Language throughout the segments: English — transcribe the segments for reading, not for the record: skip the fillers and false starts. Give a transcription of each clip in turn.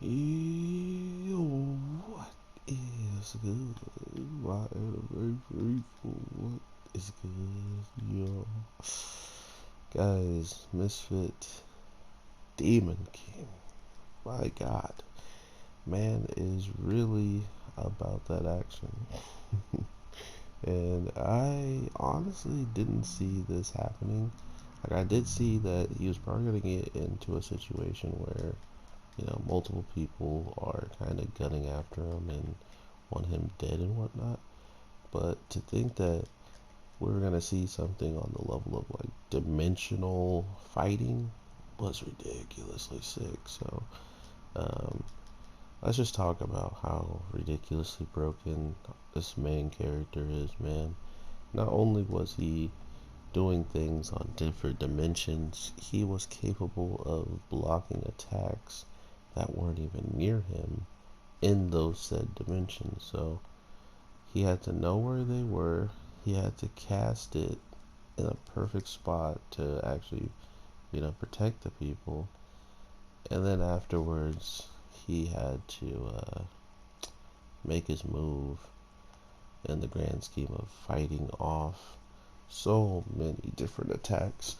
Yo, what is good? My anniversary, what is good, yo? Guys, Misfit, Demon King, my god, man is really about that action. And I honestly didn't see this happening. Like, I did see that he was probably going to get into a situation where multiple people are kind of gunning after him and want him dead and whatnot. But to think that we're gonna see something on the level of like dimensional fighting was ridiculously sick. So um, let's just talk about how ridiculously broken this main character is, man. Not only was he doing things on different dimensions, he was capable of blocking attacks that weren't even near him in those said dimensions. So he had to know where they were. He had to cast it in a perfect spot to actually, protect the people. And then afterwards, he had to make his move in the grand scheme of fighting off so many different attacks.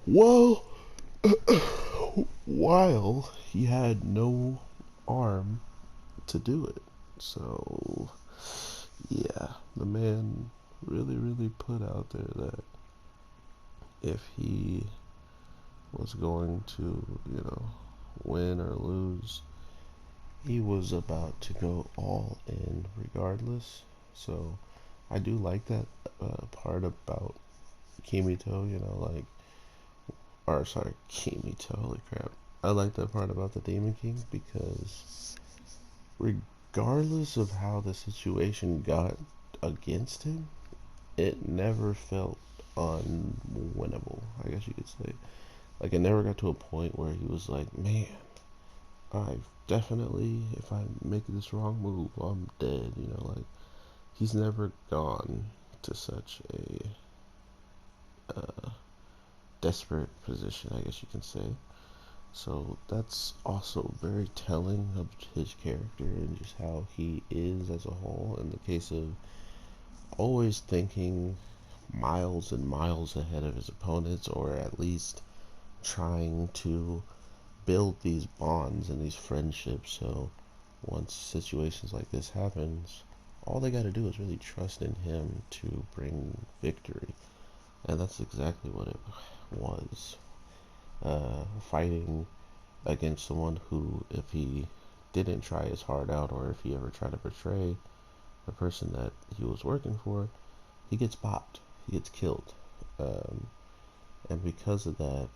Well, while he had no arm to do it. So, yeah, the man really put out there that if he was going to, win or lose, he was about to go all in regardless. So, I do like that part about Kimito, or sorry, Kimito, holy crap. I like that part about the Demon King because regardless of how the situation got against him, it never felt unwinnable, I guess you could say. Like, it never got to a point where he was like, man, I've definitely, if I make this wrong move, I'm dead, like, he's never gone to such a desperate position, I guess you can say. So that's also very telling of his character and just how he is as a whole, in the case of always thinking miles and miles ahead of his opponents, or at least trying to build these bonds and these friendships. So once situations like this happens, all they got to do is really trust in him to bring victory. And that's exactly what it was. Fighting against someone who, if he didn't try his heart out, or if he ever tried to betray the person that he was working for, he gets popped. He gets killed. Um, and because of that,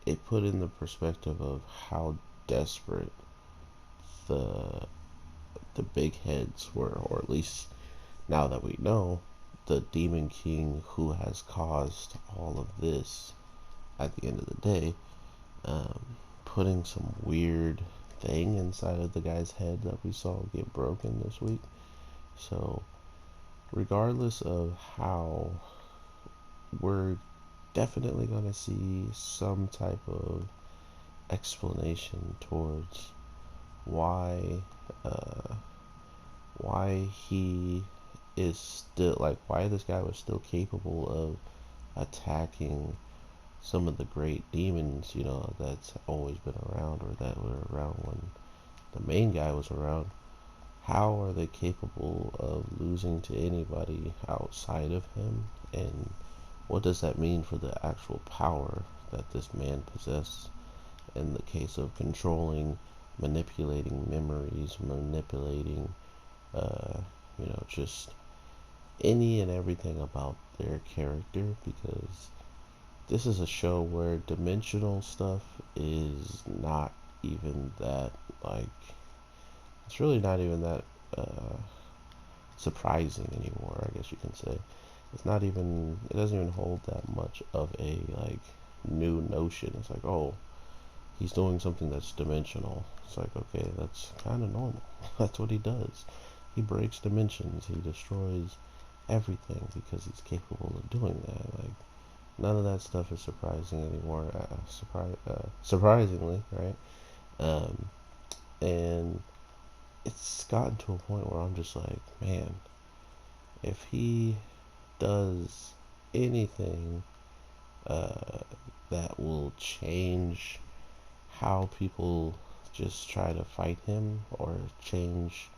it put in the perspective of how desperate the the big heads were, or at least now that we know, the Demon King who has caused all of this at the end of the day, putting some weird thing inside of the guy's head that we saw get broken this week. So, regardless of how, we're definitely going to see some type of explanation towards why uh, why he is still, like, why this guy was still capable of attacking some of the great demons, that's always been around, or that were around when the main guy was around. How are they capable of losing to anybody outside of him? And what does that mean for the actual power that this man possesses in the case of controlling, manipulating memories, manipulating, uh, just any and everything about their character? Because this is a show where dimensional stuff is not even that, like, it's really not even that surprising anymore, I guess you can say. It's not even, it doesn't even hold that much of a, like, new notion. It's like, oh, he's doing something that's dimensional. It's like, okay, that's kind of normal. That's what he does. He breaks dimensions. He destroys everything because he's capable of doing that. Like, none of that stuff is surprising anymore. Surprisingly, right? Um, gotten to a point where I'm just like, man, if he does anything uh, that will change how people just try to fight him or change.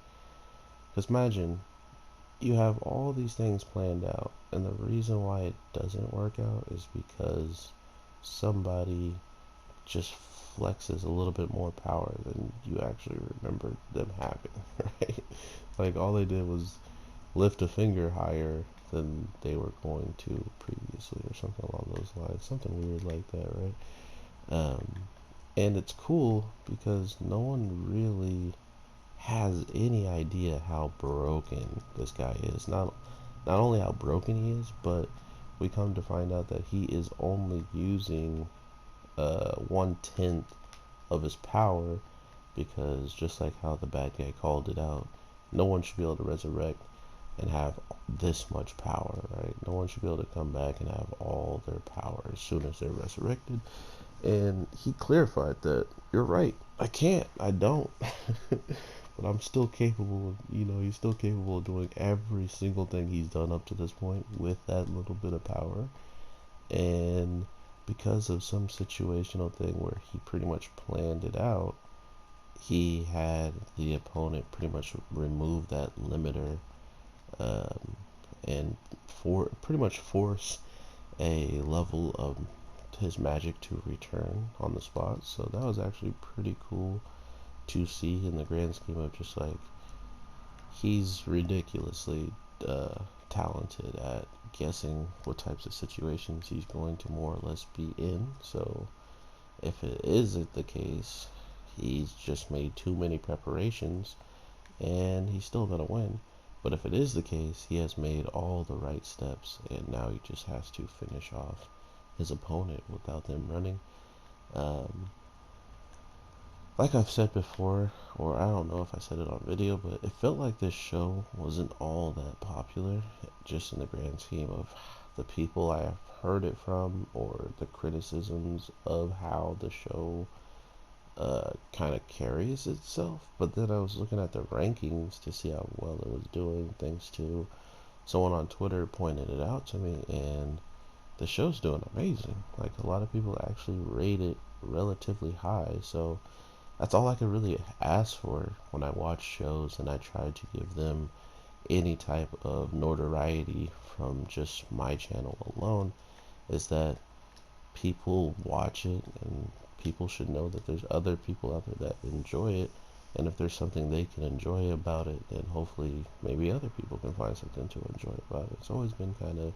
Because imagine you have all these things planned out, and the reason why it doesn't work out is because somebody just flexes a little bit more power than you actually remember them having, right? Like all they did was lift a finger higher than they were going to previously, or something along those lines, something weird like that, right? Um, and it's cool because no one really has any idea how broken this guy is. Not only how broken he is, but we come to find out that he is only using 1/10 of his power, because just like how the bad guy called it out, no one should be able to resurrect and have this much power, right? No one should be able to come back and have all their power as soon as they're resurrected. And he clarified that, you're right, I can't, I don't. But I'm still capable of, he's still capable of doing every single thing he's done up to this point with that little bit of power. And because of some situational thing where he pretty much planned it out, he had the opponent pretty much remove that limiter, um, and pretty much force a level of his magic to return on the spot. So that was actually pretty cool to see in the grand scheme of just like, he's ridiculously talented at guessing what types of situations he's going to more or less be in. So if it isn't the case, he's just made too many preparations and he's still gonna win. But if it is the case, he has made all the right steps and now he just has to finish off his opponent without them running. Um, like I've said before, or I don't know if I said it on video, but it felt like this show wasn't all that popular, just in the grand scheme of the people I have heard it from, or the criticisms of how the show kind of carries itself. But then I was looking at the rankings to see how well it was doing, thanks to someone on Twitter pointed it out to me, and the show's doing amazing. Like, a lot of people actually rate it relatively high, so that's all I could really ask for when I watch shows and I try to give them any type of notoriety from just my channel alone, is that people watch it, and people should know that there's other people out there that enjoy it, and if there's something they can enjoy about it, then hopefully maybe other people can find something to enjoy about it. It's always been kind of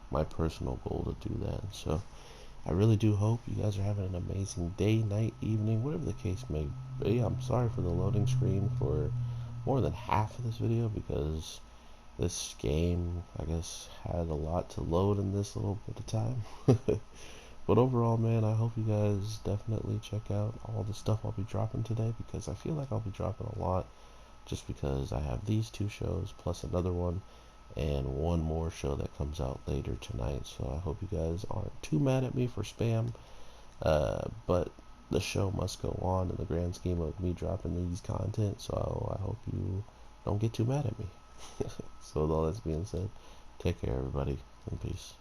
my personal goal to do that. So I really do hope you guys are having an amazing day, night, evening, whatever the case may be. I'm sorry for the loading screen for more than half of this video, because this game, I guess, had a lot to load in this little bit of time. But overall, man, I hope you guys definitely check out all the stuff I'll be dropping today, because I feel like I'll be dropping a lot, just because I have these two shows plus another one and one more show that comes out later tonight. So I hope you guys aren't too mad at me for spam, but the show must go on in the grand scheme of me dropping these content, so I hope you don't get too mad at me. So with all that being said, take care everybody, and peace.